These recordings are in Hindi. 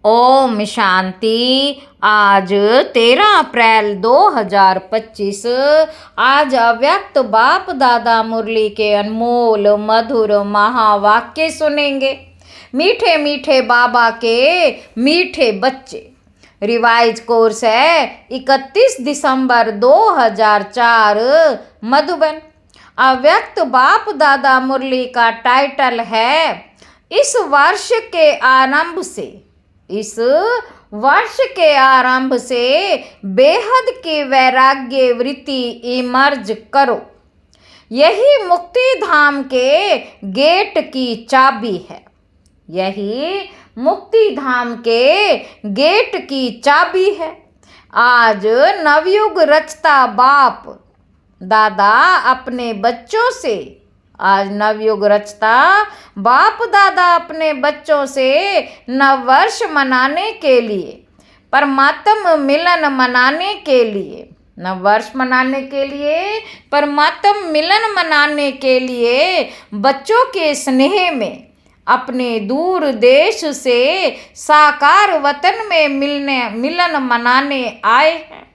ओम शांति। आज 13 अप्रैल 2025। आज अव्यक्त बाप दादा मुरली के अनमोल मधुर महावाक्य सुनेंगे। मीठे मीठे बाबा के मीठे बच्चे। रिवाइज कोर्स है 31 दिसंबर 2004 मधुबन। अव्यक्त बाप दादा मुरली का टाइटल है इस वर्ष के आरंभ से बेहद की वैराग्य वृत्ति इमर्ज करो। यही मुक्ति धाम के गेट की चाबी है। यही मुक्ति धाम के गेट की चाबी है। आज नवयुग रचता बाप दादा अपने बच्चों से बाप दादा अपने बच्चों से नववर्ष मनाने के लिए, परमात्म मिलन मनाने के लिए, नववर्ष मनाने के लिए, परमात्म मिलन मनाने के लिए बच्चों के स्नेह में अपने दूर देश से साकार वतन में मिलन मनाने आए हैं।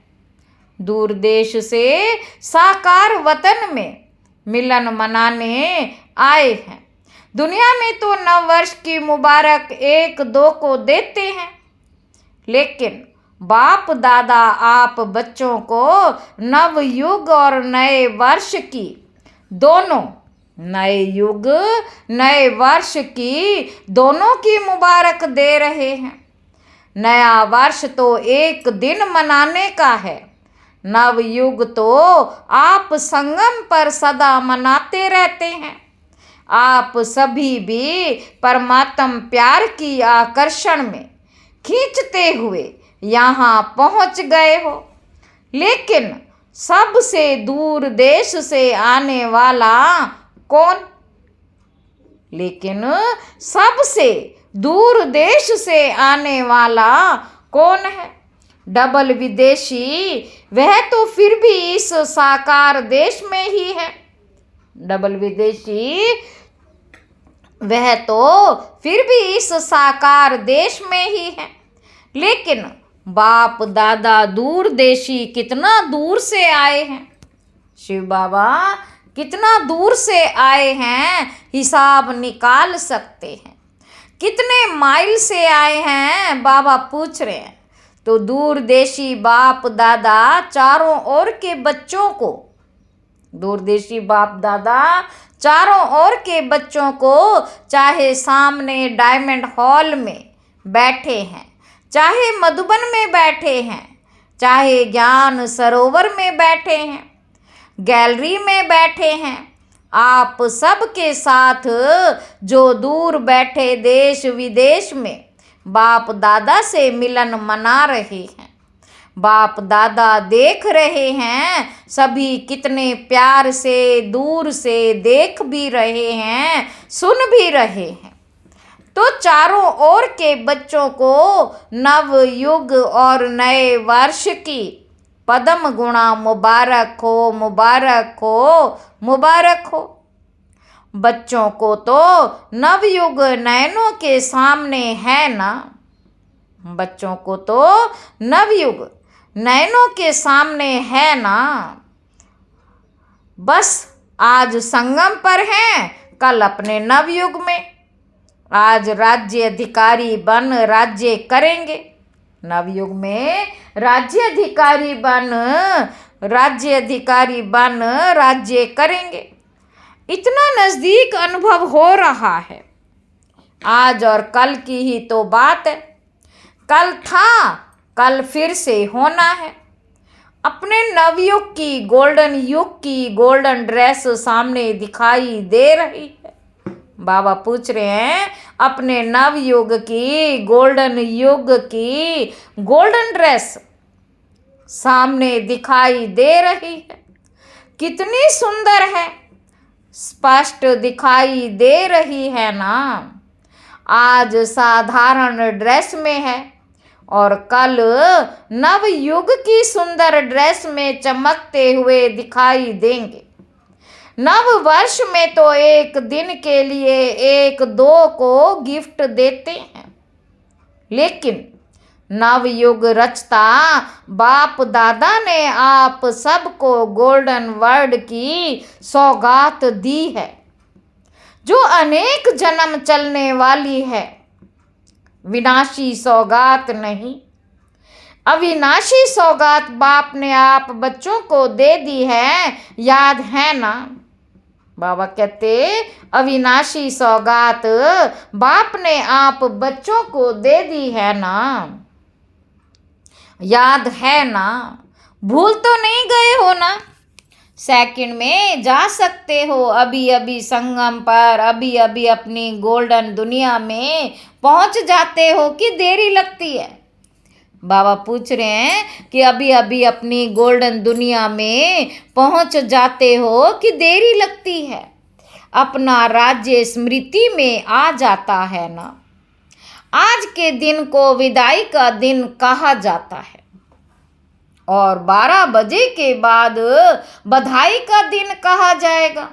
दूर देश से साकार वतन में मिलन मनाने आए हैं। दुनिया में तो नववर्ष की मुबारक 1-2 को देते हैं, लेकिन बाप दादा आप बच्चों को नव युग और नए वर्ष की दोनों, नए युग नए वर्ष की दोनों की मुबारक दे रहे हैं। नया वर्ष तो एक दिन मनाने का है, नव युग तो आप संगम पर सदा मनाते रहते हैं। आप सभी भी परमात्म प्यार की आकर्षण में खींचते हुए यहाँ पहुँच गए हो, लेकिन सबसे दूर देश से आने वाला कौन? लेकिन सबसे दूर देश से आने वाला कौन है? डबल विदेशी, वह तो फिर भी इस साकार देश में ही है। डबल विदेशी, वह तो फिर भी इस साकार देश में ही है, लेकिन बाप दादा दूर देशी कितना दूर से आए हैं। शिव बाबा कितना दूर से आए हैं, हिसाब निकाल सकते हैं। कितने माइल से आए हैं बाबा पूछ रहे हैं। तो दूर देशी बाप दादा चारों ओर के बच्चों को, दूरदेशी बाप दादा चारों ओर के बच्चों को, चाहे सामने डायमंड हॉल में बैठे हैं, चाहे मधुबन में बैठे हैं, चाहे ज्ञान सरोवर में बैठे हैं, गैलरी में बैठे हैं, आप सबके साथ जो दूर बैठे देश विदेश में बाप दादा से मिलन मना रहे हैं। बाप दादा देख रहे हैं सभी कितने प्यार से दूर से देख भी रहे हैं, सुन भी रहे हैं। तो चारों ओर के बच्चों को नव युग और नए वर्ष की पदम गुणा मुबारक हो, मुबारक हो, मुबारक हो। बच्चों को तो नवयुग नयनों के सामने है ना, बच्चों को तो नवयुग नयनों के सामने है ना। बस आज संगम पर हैं, कल अपने नवयुग में। आज राज्य अधिकारी बन राज्य करेंगे, नवयुग में राज्य अधिकारी बन राज्य करेंगे। इतना नज़दीक अनुभव हो रहा है। आज और कल की ही तो बात है। कल था, कल फिर से होना है। अपने नवयुग की, गोल्डन युग की गोल्डन ड्रेस सामने दिखाई दे रही है। बाबा पूछ रहे हैं अपने नवयुग की, गोल्डन युग की गोल्डन ड्रेस सामने दिखाई दे रही है। कितनी सुंदर है, स्पष्ट दिखाई दे रही है ना। आज साधारण ड्रेस में है और कल नव युग की सुंदर ड्रेस में चमकते हुए दिखाई देंगे। नव वर्ष में तो एक दिन के लिए 1-2 को गिफ्ट देते हैं। लेकिन नवयुग रचता बाप दादा ने आप सबको गोल्डन वर्ड की सौगात दी है, जो अनेक जन्म चलने वाली है। विनाशी सौगात नहीं, अविनाशी सौगात बाप ने आप बच्चों को दे दी है, याद है ना। बाबा कहते अविनाशी सौगात बाप ने आप बच्चों को दे दी है ना, याद है ना, भूल तो नहीं गए हो ना। सेकंड में जा सकते हो अभी अभी संगम पर, अभी अभी अपनी गोल्डन दुनिया में पहुंच जाते हो कि देरी लगती है। बाबा पूछ रहे हैं कि अभी अभी अपनी गोल्डन दुनिया में पहुंच जाते हो कि देरी लगती है। अपना राज्य स्मृति में आ जाता है ना। आज के दिन को विदाई का दिन कहा जाता है और 12 बजे के बाद बधाई का दिन कहा जाएगा।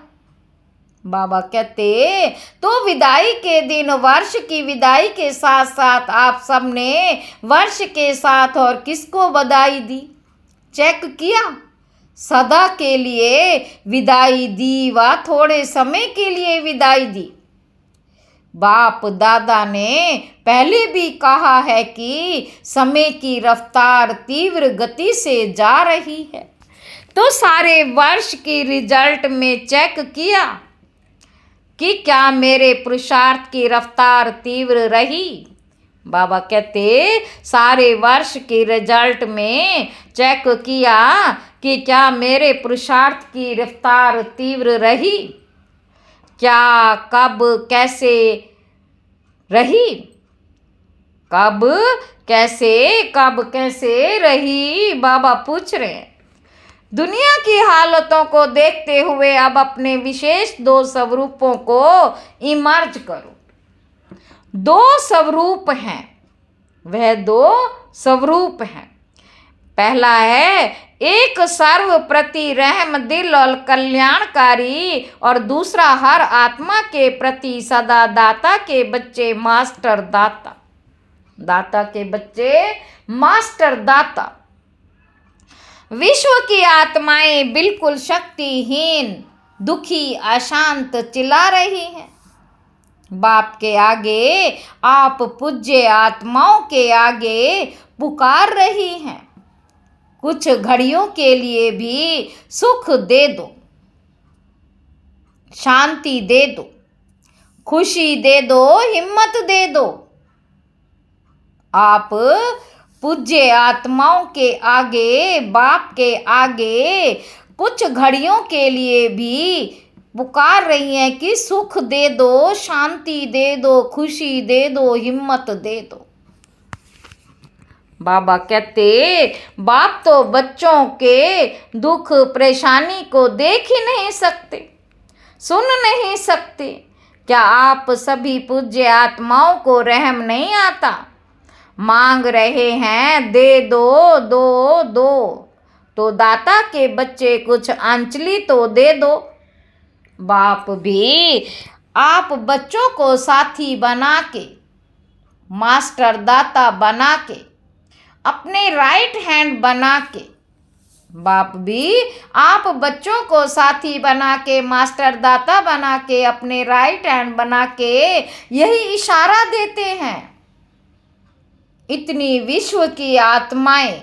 बाबा कहते तो विदाई के दिन, वर्ष की विदाई के साथ साथ आप सबने वर्ष के साथ और किसको बधाई दी, चेक किया। सदा के लिए विदाई दी व थोड़े समय के लिए विदाई दी। बाप दादा ने पहले भी कहा है कि समय की रफ्तार तीव्र गति से जा रही है, तो सारे वर्ष की रिजल्ट में चेक किया कि क्या मेरे पुरुषार्थ की रफ्तार तीव्र रही। बाबा कहते सारे वर्ष के रिजल्ट में चेक किया कि क्या मेरे पुरुषार्थ की रफ्तार तीव्र रही, क्या, कब, कैसे रही, कब कैसे रही। बाबा पूछ रहे हैं दुनिया की हालतों को देखते हुए अब अपने विशेष 2 स्वरूपों को इमर्ज करो। 2 स्वरूप हैं, वह 2 स्वरूप हैं। पहला है एक सर्व प्रति रहम दिल और कल्याणकारी, और दूसरा हर आत्मा के प्रति सदा दाता के बच्चे मास्टर दाता, दाता के बच्चे मास्टर दाता। विश्व की आत्माएं बिल्कुल शक्तिहीन, दुखी, अशांत चिल्ला रही हैं। बाप के आगे, आप पूज्य आत्माओं के आगे पुकार रही हैं, कुछ घड़ियों के लिए भी सुख दे दो, शांति दे दो, खुशी दे दो, हिम्मत दे दो। आप पूज्य आत्माओं के आगे, बाप के आगे कुछ घड़ियों के लिए भी पुकार रही हैं कि सुख दे दो, शांति दे दो, खुशी दे दो, हिम्मत दे दो। बाबा कहते बाप तो बच्चों के दुख परेशानी को देख ही नहीं सकते, सुन नहीं सकते। क्या आप सभी पूज्य आत्माओं को रहम नहीं आता? मांग रहे हैं दे दो दो दो, तो दाता के बच्चे कुछ अंजलि तो दे दो। बाप भी आप बच्चों को साथी बना के, मास्टर दाता बना के, अपने राइट हैंड बना के, बाप भी आप बच्चों को साथी बना के, मास्टर दाता बना के, अपने राइट हैंड बना के यही इशारा देते हैं। इतनी विश्व की आत्माएं,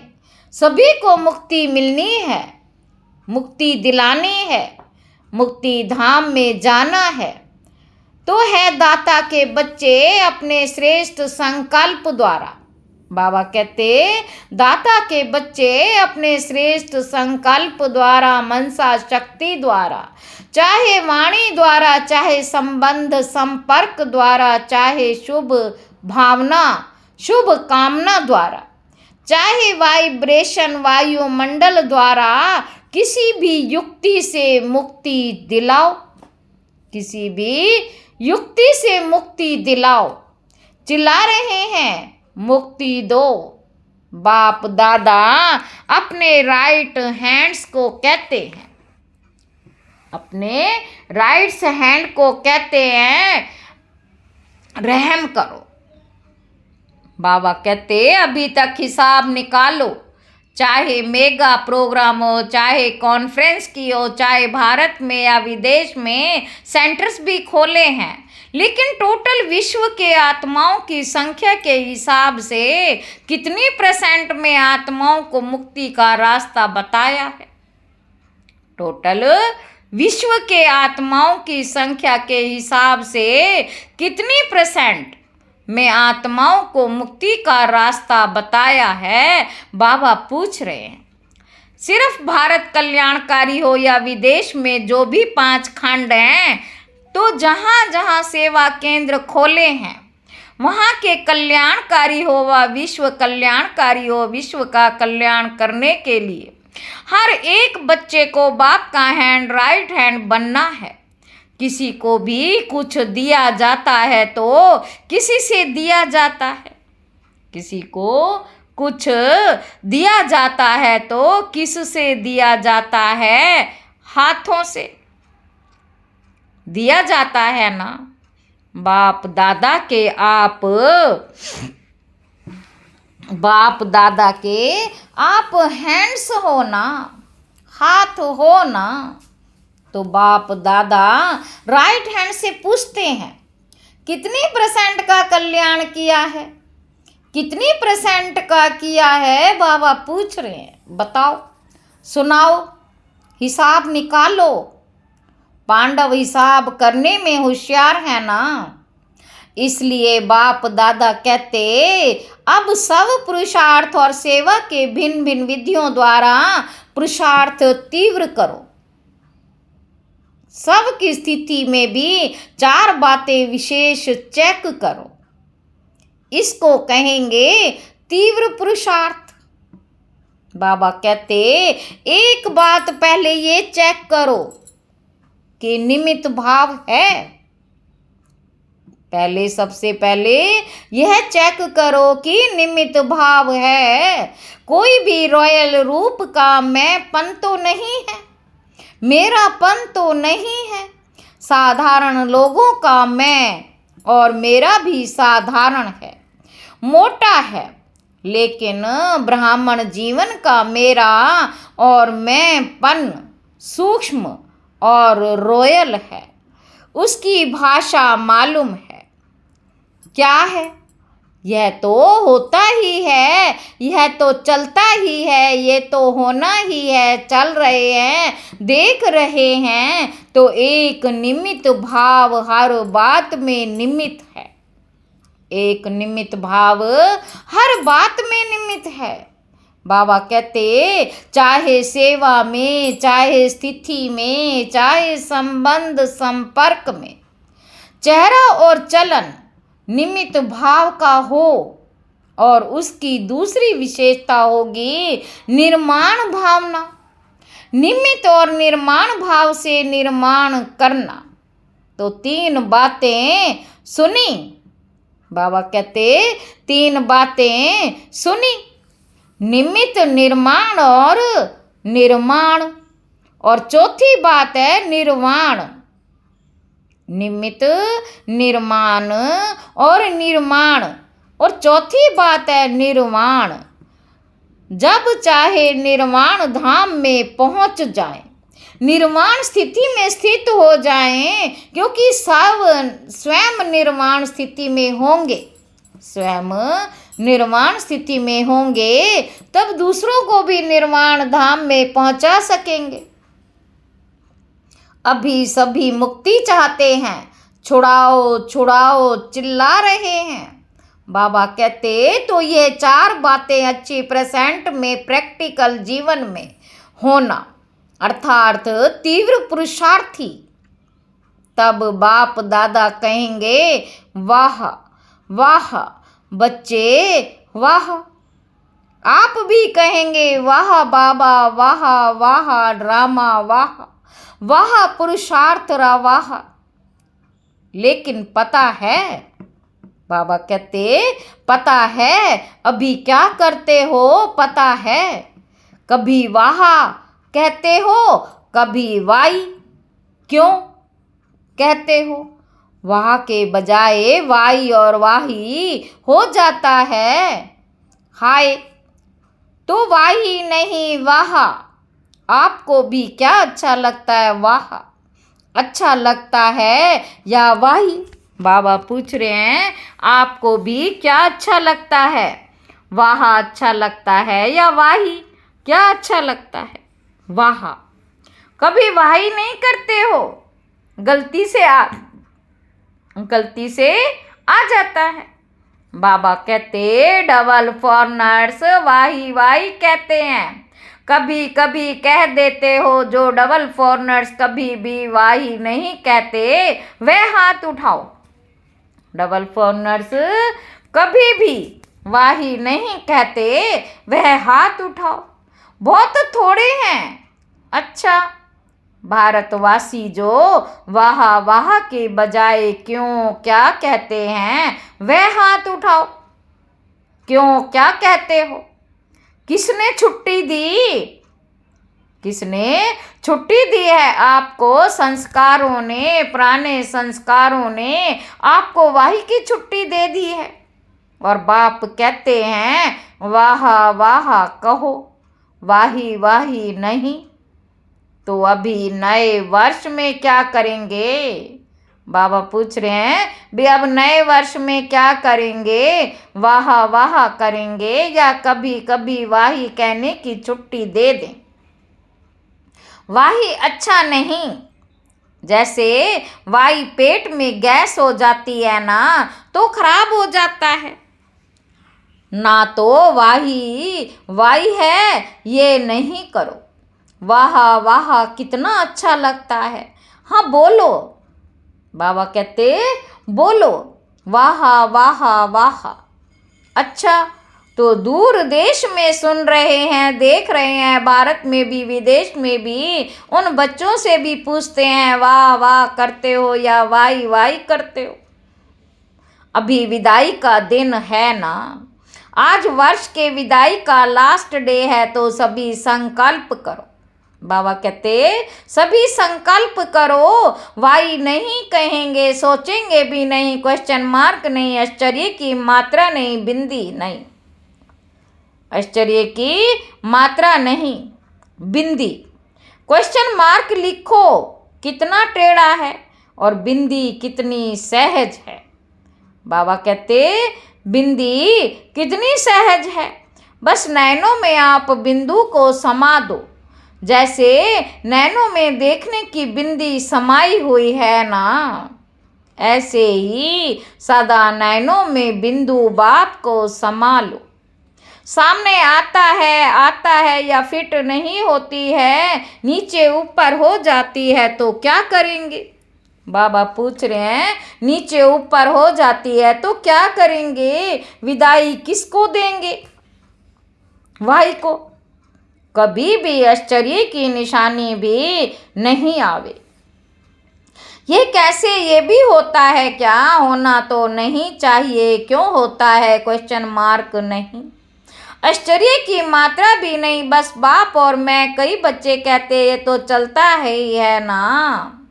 सभी को मुक्ति मिलनी है, मुक्ति दिलानी है, मुक्ति धाम में जाना है, तो है दाता के बच्चे अपने श्रेष्ठ संकल्प द्वारा। बाबा कहते दाता के बच्चे अपने श्रेष्ठ संकल्प द्वारा, मनसा शक्ति द्वारा, चाहे वाणी द्वारा, चाहे संबंध संपर्क द्वारा, चाहे शुभ भावना शुभ कामना द्वारा, चाहे वाइब्रेशन वायुमंडल द्वारा, किसी भी युक्ति से मुक्ति दिलाओ, किसी भी युक्ति से मुक्ति दिलाओ। चिल्ला रहे हैं मुक्ति दो। बाप दादा अपने राइट हैंड्स को कहते हैं, अपने राइट हैंड को कहते हैं रहम करो, बाबा कहते अभी तक हिसाब निकालो, चाहे मेगा प्रोग्राम हो, चाहे कॉन्फ्रेंस की हो, चाहे भारत में या विदेश में सेंटर्स भी खोले हैं, लेकिन टोटल विश्व के आत्माओं की संख्या के हिसाब से कितनी % में आत्माओं को मुक्ति का रास्ता बताया है? टोटल विश्व के आत्माओं की संख्या के हिसाब से कितनी % में आत्माओं को मुक्ति का रास्ता बताया है? बाबा पूछ रहे हैं। सिर्फ भारत कल्याणकारी हो या विदेश में जो भी 5 खंड हैं, तो जहाँ जहाँ सेवा केंद्र खोले हैं वहाँ के कल्याणकारी हो व विश्व कल्याणकारी हो, विश्व का कल्याण करने के लिए हर एक बच्चे को बाप का हैंड, राइट हैंड बनना है। किसी को भी कुछ दिया जाता है तो किसी से दिया जाता है, किसी को कुछ दिया जाता है तो किस से दिया जाता है? हाथों से दिया जाता है ना। बाप दादा के आप हैंड्स हो ना, हाथ हो ना, तो बाप दादा राइट हैंड से पूछते हैं कितनी % का कल्याण किया है, कितनी % का किया है? बाबा पूछ रहे हैं, बताओ, सुनाओ, हिसाब निकालो। पांडव हिसाब करने में होशियार है ना, इसलिए बाप दादा कहते अब सब पुरुषार्थ और सेवा के भिन्न भिन्न विधियों द्वारा पुरुषार्थ तीव्र करो। सब की स्थिति में भी 4 बातें विशेष चेक करो, इसको कहेंगे तीव्र पुरुषार्थ। बाबा कहते एक बात पहले ये चेक करो कि निमित्त भाव है। पहले सबसे पहले यह चेक करो कि निमित्त भाव है। कोई भी रॉयल रूप का मैंपन तो नहीं है, मेरापन तो नहीं है। साधारण लोगों का मैं और मेरा भी साधारण है, मोटा है, लेकिन ब्राह्मण जीवन का मेरा और मैंपन सूक्ष्म और रॉयल है। उसकी भाषा मालूम है क्या है? यह तो होता ही है, यह तो चलता ही है, ये तो होना ही है। चल रहे हैं, देख रहे हैं, तो एक निमित्त भाव हर बात में निमित्त है। एक निमित्त भाव हर बात में निमित्त है। बाबा कहते चाहे सेवा में, चाहे स्थिति में, चाहे संबंध संपर्क में, चेहरा और चलन निमित्त भाव का हो। और उसकी दूसरी विशेषता होगी निर्माण भावना। निमित्त और निर्माण भाव से निर्माण करना। तो 3 बातें सुनी। बाबा कहते 3 बातें सुनी, निमित्त, निर्माण और निर्माण। और चौथी बात है निर्वाण। निमित्त, निर्माण और निर्माण। और चौथी बात है निर्वाण। जब चाहे निर्वाण धाम में पहुंच जाएं, निर्वाण स्थिति में स्थित हो जाएं, क्योंकि सब स्वयं निर्वाण स्थिति में होंगे। स्वयं निर्वाण स्थिति में होंगे तब दूसरों को भी निर्वाण धाम में पहुंचा सकेंगे। अभी सभी मुक्ति चाहते हैं, छुड़ाओ छुड़ाओ चिल्ला रहे हैं। बाबा कहते तो ये 4 बातें अच्छी % में प्रैक्टिकल जीवन में होना, अर्थात तीव्र पुरुषार्थी। तब बाप दादा कहेंगे वाह वाह बच्चे वाह। आप भी कहेंगे वाह बाबा, वाह वाह ड्रामा, वाह वाह पुरुषार्थ रा वाह। लेकिन पता है, बाबा कहते पता है अभी क्या करते हो? पता है कभी वाह कहते हो, कभी वाई। क्यों कहते हो? वाह के बजाय वाई और वाही हो जाता है। हाय तो वाही नहीं वाह। आपको भी क्या अच्छा लगता है, वाह अच्छा लगता है या वाही? बाबा पूछ रहे हैं आपको भी क्या अच्छा लगता है, वाह अच्छा लगता है या वाही? क्या अच्छा लगता है? वाह। कभी वाही नहीं करते हो, गलती से आ जाता है। बाबा कहते डबल फॉरनर्स वाही वाही कहते हैं। कभी कभी कह देते हो जो डबल फॉरनर्स कभी भी वाही नहीं कहते, वह हाथ उठाओ। डबल फॉरनर्स कभी भी वाही नहीं कहते, वह हाथ उठाओ। बहुत थोड़े हैं। अच्छा, भारतवासी जो वाह वाह के बजाय क्यों क्या कहते हैं, वह हाथ उठाओ। क्यों क्या कहते हो? किसने छुट्टी दी? किसने छुट्टी दी है आपको? संस्कारों ने, पुराने संस्कारों ने आपको वाही की छुट्टी दे दी है। और बाप कहते हैं वाह वाह कहो, वाही वाही नहीं। तो अभी नए वर्ष में क्या करेंगे? बाबा पूछ रहे हैं भी अब नए वर्ष में क्या करेंगे? वाह वाह करेंगे या कभी कभी वाही कहने की छुट्टी दे दें? वाही अच्छा नहीं। जैसे वाही पेट में गैस हो जाती है ना, तो खराब हो जाता है ना। तो वाही वाही है, ये नहीं करो। वाह वाह कितना अच्छा लगता है। हाँ बोलो। बाबा कहते बोलो वाह वाह वाह। अच्छा, तो दूर देश में सुन रहे हैं, देख रहे हैं, भारत में भी विदेश में भी, उन बच्चों से भी पूछते हैं वाह वाह करते हो या वाई वाई करते हो? अभी विदाई का दिन है ना, आज वर्ष के विदाई का लास्ट डे है, तो सभी संकल्प करो। बाबा कहते सभी संकल्प करो। वाई नहीं कहेंगे, सोचेंगे भी नहीं, क्वेश्चन मार्क नहीं, आश्चर्य की मात्रा नहीं, बिंदी नहीं। आश्चर्य की मात्रा नहीं, बिंदी। क्वेश्चन मार्क लिखो कितना टेढ़ा है और बिंदी कितनी सहज है। बाबा कहते बिंदी कितनी सहज है, बस नैनों में आप बिंदु को समा दो। जैसे नैनों में देखने की बिंदी समाई हुई है ना, ऐसे ही सदा नैनों में बिंदु बाप को समा लो। सामने आता है या फिट नहीं होती है, नीचे ऊपर हो जाती है, तो क्या करेंगे? बाबा पूछ रहे हैं नीचे ऊपर हो जाती है तो क्या करेंगे? विदाई किसको देंगे? वाही को। कभी भी आश्चर्य की निशानी भी नहीं आवे। ये कैसे? ये भी होता है क्या? होना तो नहीं चाहिए, क्यों होता है? क्वेश्चन मार्क नहीं। आश्चर्य की मात्रा भी नहीं, बस बाप और मैं। कई बच्चे कहते ये तो चलता ही है ना,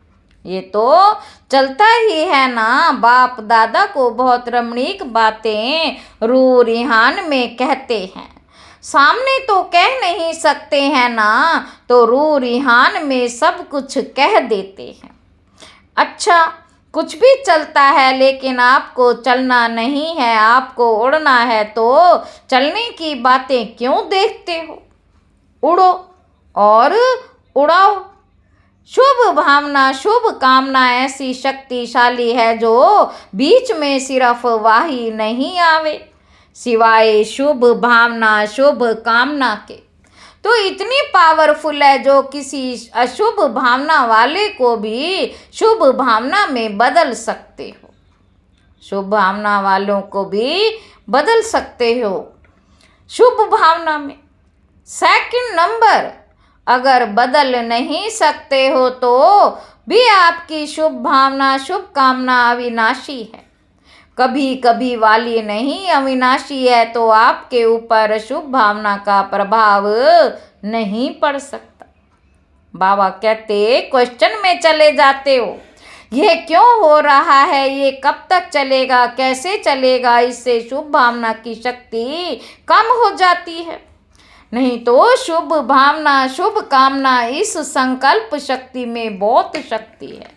ये तो चलता ही है ना। बाप दादा को बहुत रमणीक बातें रू रिहान में कहते हैं, सामने तो कह नहीं सकते हैं ना, तो रू रिहान में सब कुछ कह देते हैं। अच्छा, कुछ भी चलता है, लेकिन आपको चलना नहीं है, आपको उड़ना है, तो चलने की बातें क्यों देखते हो? उड़ो और उड़ाओ। शुभ भावना, शुभ कामना ऐसी शक्तिशाली है जो बीच में सिर्फ वाही नहीं आवे, सिवाय शुभ भावना शुभ कामना के। तो इतनी पावरफुल है जो किसी अशुभ भावना वाले को भी शुभ भावना में बदल सकते हो। शुभ भावना वालों को भी बदल सकते हो शुभ भावना में। सेकंड नंबर, अगर बदल नहीं सकते हो तो भी आपकी शुभ भावना शुभ कामना अविनाशी है। कभी कभी वाली नहीं, अविनाशी है, तो आपके ऊपर शुभ भावना का प्रभाव नहीं पड़ सकता। बाबा कहते क्वेश्चन में चले जाते हो, यह क्यों हो रहा है, ये कब तक चलेगा, कैसे चलेगा, इससे शुभ भावना की शक्ति कम हो जाती है। नहीं तो शुभ भावना, शुभ कामना, इस संकल्प शक्ति में बहुत शक्ति है।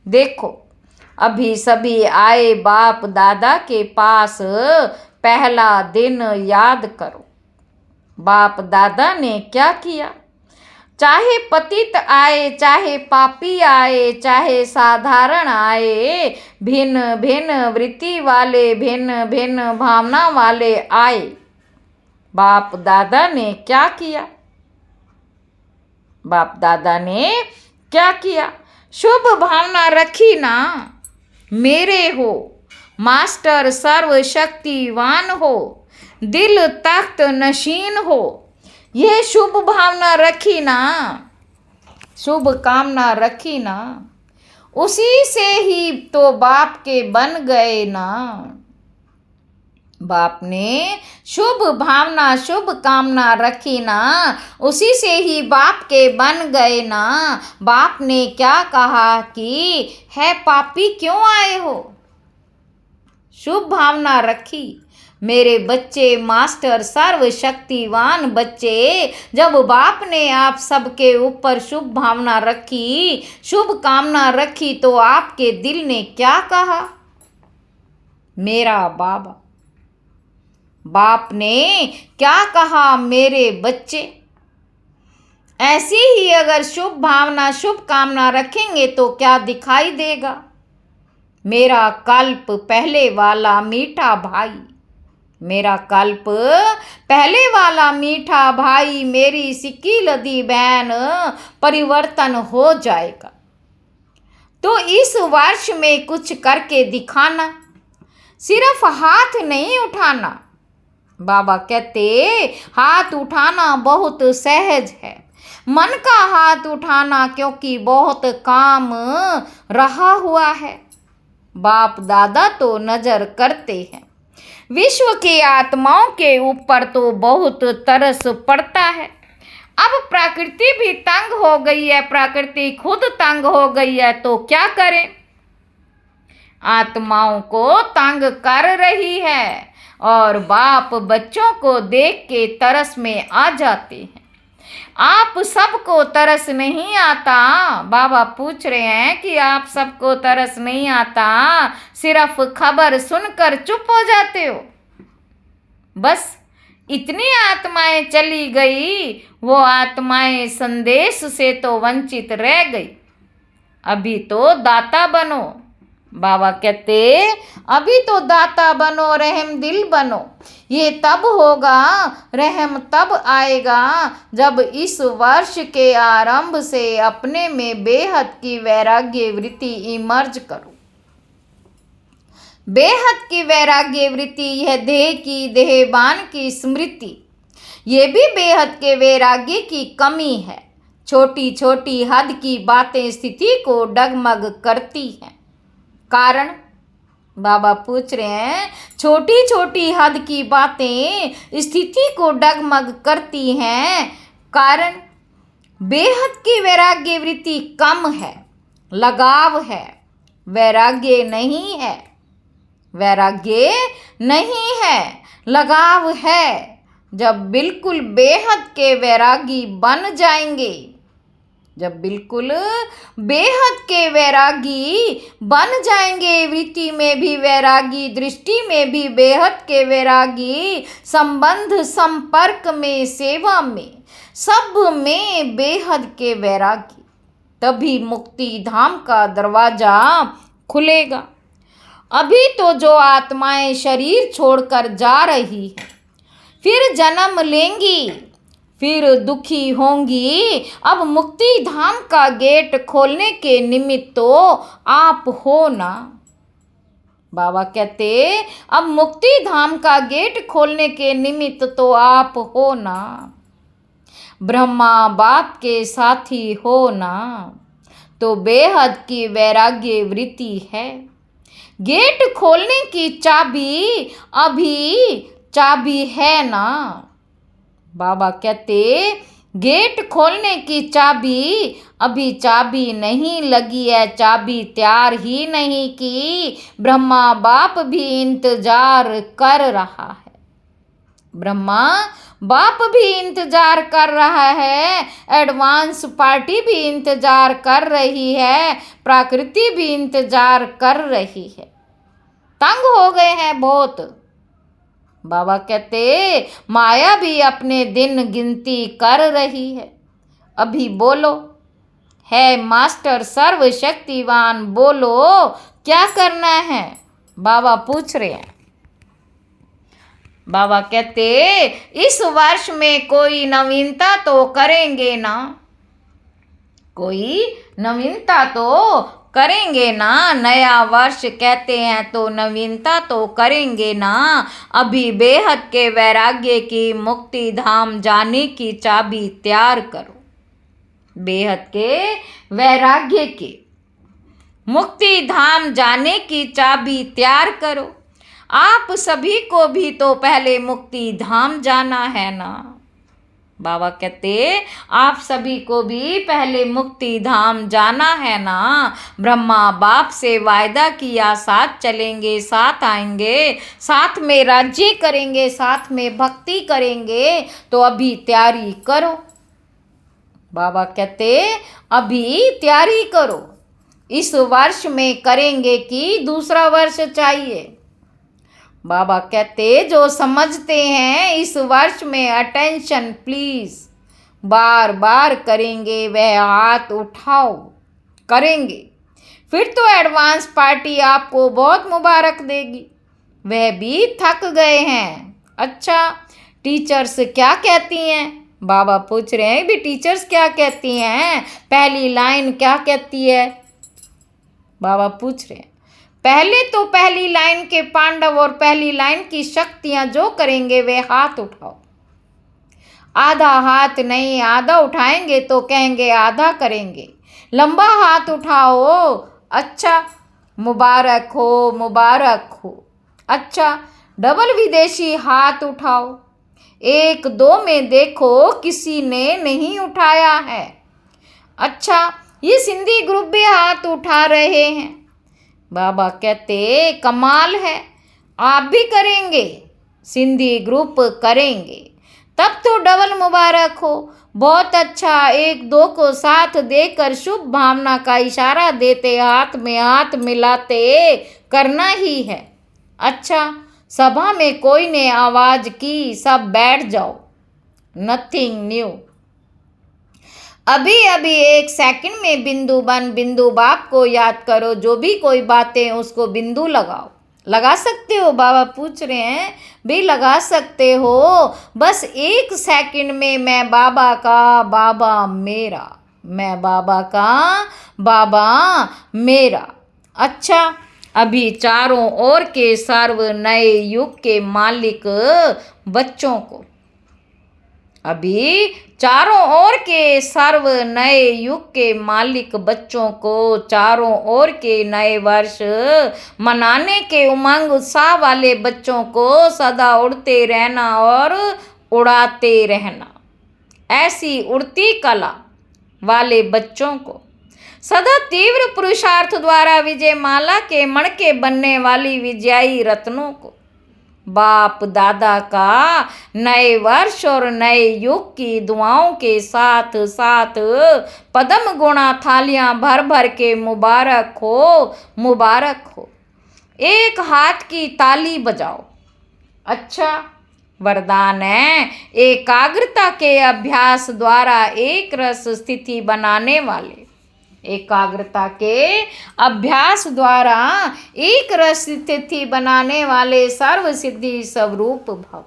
देखो अभी सभी आए बाप दादा के पास, पहला दिन याद करो बाप दादा ने क्या किया। चाहे पतित आए, चाहे पापी आए, चाहे साधारण आए, भिन्न भिन्न वृत्ति वाले, भिन्न भिन्न भावना वाले आए, बाप दादा ने क्या किया। बाप दादा ने क्या किया, शुभ भावना रखी ना। मेरे हो, मास्टर सर्वशक्तिवान हो, दिल तख्त नशीन हो, यह शुभ भावना रखी ना, शुभ कामना रखी ना, उसी से ही तो बाप के बन गए ना। बाप ने शुभ भावना, शुभ कामना रखी ना, उसी से ही बाप के बन गए ना। बाप ने क्या कहा कि है पापी क्यों आए हो, शुभ भावना रखी। मेरे बच्चे, मास्टर सर्वशक्तिवान बच्चे, जब बाप ने आप सबके ऊपर शुभ भावना रखी, शुभ कामना रखी, तो आपके दिल ने क्या कहा, मेरा बाबा। बाप ने क्या कहा, मेरे बच्चे। ऐसी ही अगर शुभ भावना, शुभ कामना रखेंगे तो क्या दिखाई देगा, मेरा कल्प पहले वाला मीठा भाई, मेरा कल्प पहले वाला मीठा भाई, मेरी सिक्की लदी बहन परिवर्तन हो जाएगा। तो इस वर्ष में कुछ करके दिखाना, सिर्फ हाथ नहीं उठाना। बाबा कहते हाथ उठाना बहुत सहज है, मन का हाथ उठाना क्योंकि बहुत काम रहा हुआ है। बाप दादा तो नजर करते हैं, विश्व की आत्माओं के ऊपर तो बहुत तरस पड़ता है। अब प्रकृति भी तंग हो गई है, प्रकृति खुद तंग हो गई है, तो क्या करें, आत्माओं को तंग कर रही है और बाप बच्चों को देख के तरस में आ जाते हैं। आप सबको तरस नहीं आता, बाबा पूछ रहे हैं कि आप सबको तरस नहीं आता, सिर्फ खबर सुनकर चुप हो जाते हो। बस इतनी आत्माएं चली गई, वो आत्माएं संदेश से तो वंचित रह गई। अभी तो दाता बनो, बाबा कहते अभी तो दाता बनो, रहम दिल बनो। ये तब होगा, रहम तब आएगा जब इस वर्ष के आरंभ से अपने में बेहद की वैराग्य वृत्ति इमर्ज करो। बेहद की वैराग्य वृत्ति, यह देह की, देहबान की स्मृति, ये भी बेहद के वैराग्य की कमी है। छोटी छोटी हद की बातें स्थिति को डगमग करती हैं। कारण बाबा पूछ रहे हैं, छोटी छोटी हद की बातें स्थिति को डगमग करती हैं। कारण बेहद की वैराग्य वृत्ति कम है, लगाव है, वैराग्य नहीं है, वैराग्य नहीं है, लगाव है। जब बिल्कुल बेहद के वैरागी बन जाएंगे, जब बिल्कुल बेहद के वैरागी बन जाएंगे, वृत्ति में भी वैरागी, दृष्टि में भी बेहद के वैरागी, संबंध संपर्क में, सेवा में, सब में बेहद के वैरागी, तभी मुक्ति धाम का दरवाजा खुलेगा। अभी तो जो आत्माएं शरीर छोड़कर जा रही हैं, फिर जन्म लेंगी, फिर दुखी होंगी। अब मुक्ति धाम का गेट खोलने के निमित्त तो आप हो ना। बाबा कहते अब मुक्ति धाम का गेट खोलने के निमित्त तो आप हो ना, ब्रह्मा बाप के साथी हो ना। तो बेहद की वैराग्य वृत्ति है, गेट खोलने की चाबी अभी चाबी है ना। बाबा कहते गेट खोलने की चाबी, अभी चाबी नहीं लगी है, चाबी तैयार ही नहीं की, ब्रह्मा बाप भी इंतजार कर रहा है। ब्रह्मा बाप भी इंतजार कर रहा है, एडवांस पार्टी भी इंतजार कर रही है, प्रकृति भी इंतजार कर रही है। तंग हो गए हैं बहुत। बाबा कहते माया भी अपने दिन गिनती कर रही है। अभी बोलो, है मास्टर सर्वशक्तिवान, बोलो क्या करना है? बाबा पूछ रहे हैं। बाबा कहते इस वर्ष में कोई नवीनता तो करेंगे ना, कोई नवीनता तो करेंगे ना, नया वर्ष कहते हैं तो नवीनता तो करेंगे ना। अभी बेहद के वैराग्य की मुक्ति धाम जाने की चाबी तैयार करो। बेहद के वैराग्य की मुक्ति धाम जाने की चाबी तैयार करो। आप सभी को भी तो पहले मुक्ति धाम जाना है ना। बाबा कहते आप सभी को भी पहले मुक्ति धाम जाना है ना। ब्रह्मा बाप से वायदा किया, साथ चलेंगे, साथ आएंगे, साथ में राज्य करेंगे, साथ में भक्ति करेंगे, तो अभी तैयारी करो। बाबा कहते अभी तैयारी करो। इस वर्ष में करेंगे कि दूसरा वर्ष चाहिए? बाबा कहते जो समझते हैं इस वर्ष में अटेंशन प्लीज, बार बार करेंगे वह हाथ उठाओ। करेंगे फिर तो एडवांस पार्टी आपको बहुत मुबारक देगी। वह भी थक गए हैं। अच्छा टीचर्स क्या कहती हैं? बाबा पूछ रहे हैं भी टीचर्स क्या कहती हैं? पहली लाइन क्या कहती है? बाबा पूछ रहे हैं। पहले तो पहली लाइन के पांडव और पहली लाइन की शक्तियां जो करेंगे वे हाथ उठाओ। आधा हाथ नहीं, आधा उठाएंगे तो कहेंगे आधा करेंगे। लंबा हाथ उठाओ। अच्छा मुबारक हो, मुबारक हो। अच्छा डबल विदेशी हाथ उठाओ। एक दो में देखो किसी ने नहीं उठाया है। अच्छा ये सिंधी ग्रुप भी हाथ उठा रहे हैं। बाबा कहते कमाल है, आप भी करेंगे, सिंधी ग्रुप करेंगे, तब तो डबल मुबारक हो। बहुत अच्छा। एक दो को साथ देकर शुभ भावना का इशारा देते, हाथ में हाथ मिलाते करना ही है। अच्छा सभा में कोई ने आवाज की, सब बैठ जाओ। Nothing new. अभी अभी एक सेकंड में बिंदु बन, बिंदु बाप को याद करो। जो भी कोई बातें उसको बिंदु लगाओ। लगा सकते हो? बाबा पूछ रहे हैं भी लगा सकते हो। बस एक सेकंड में मैं बाबा का, बाबा मेरा, मैं बाबा का, बाबा मेरा। अच्छा अभी चारों ओर के सर्व नए युग के मालिक बच्चों को, अभी चारों ओर के सर्व नए युग के मालिक बच्चों को, चारों ओर के नए वर्ष मनाने के उमंग उत्साह वाले बच्चों को सदा उड़ते रहना और उड़ाते रहना। ऐसी उड़ती कला वाले बच्चों को, सदा तीव्र पुरुषार्थ द्वारा विजय माला के मणके बनने वाली विजयी रत्नों को, बाप दादा का नए वर्ष और नए युग की दुआओं के साथ साथ पद्म गुणा थालियां भर भर के मुबारक हो, मुबारक हो। एक हाथ की ताली बजाओ। अच्छा वरदान है एकाग्रता के अभ्यास द्वारा एक रस स्थिति बनाने वाले, एकाग्रता के अभ्यास द्वारा एक रस स्थिति बनाने वाले सर्व सिद्धि स्वरूप भव।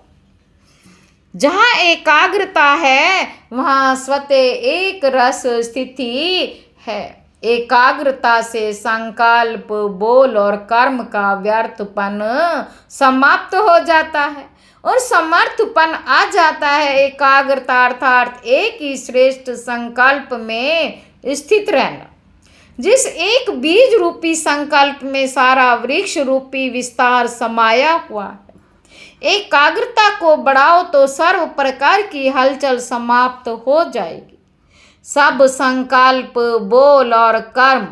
जहाँ एकाग्रता है वहाँ स्वतः एक रस स्थिति है। एकाग्रता से संकल्प, बोल और कर्म का व्यर्थपन समाप्त हो जाता है और समर्थपन आ जाता है। एकाग्रता अर्थात एक ही श्रेष्ठ संकल्प में स्थित रहना। जिस एक बीज रूपी संकल्प में सारा वृक्ष रूपी विस्तार समाया हुआ है। एकाग्रता को बढ़ाओ तो सर्व प्रकार की हलचल समाप्त हो जाएगी। सब संकल्प बोल और कर्म,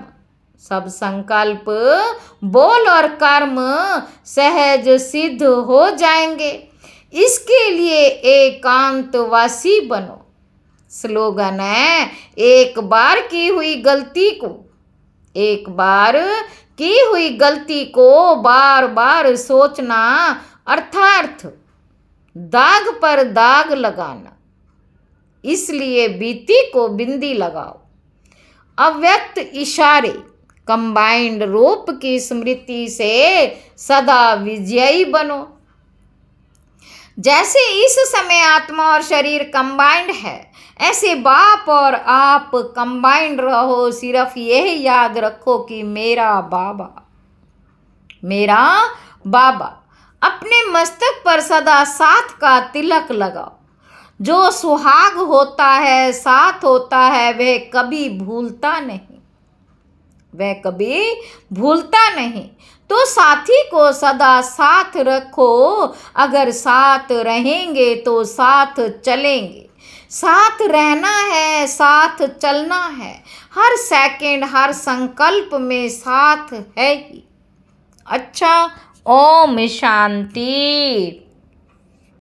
सब संकल्प बोल और कर्म सहज सिद्ध हो जाएंगे। इसके लिए एकांतवासी बनो। स्लोगन है, एक बार की हुई गलती को, एक बार की हुई गलती को बार बार सोचना अर्थात दाग पर दाग लगाना। इसलिए बीती को बिंदी लगाओ। अव्यक्त इशारे कंबाइंड रूप की स्मृति से सदा विजयी बनो। जैसे इस समय आत्मा और शरीर कंबाइंड है, ऐसे बाप और आप कंबाइंड रहो। सिर्फ यह याद रखो कि मेरा बाबा, मेरा बाबा। अपने मस्तक पर सदा साथ का तिलक लगाओ। जो सुहाग होता है, साथ होता है, वह कभी भूलता नहीं, वह कभी भूलता नहीं। तो साथी को सदा साथ रखो। अगर साथ रहेंगे तो साथ चलेंगे। साथ रहना है, साथ चलना है। हर सेकंड, हर संकल्प में साथ है ही। अच्छा, ओम शांति।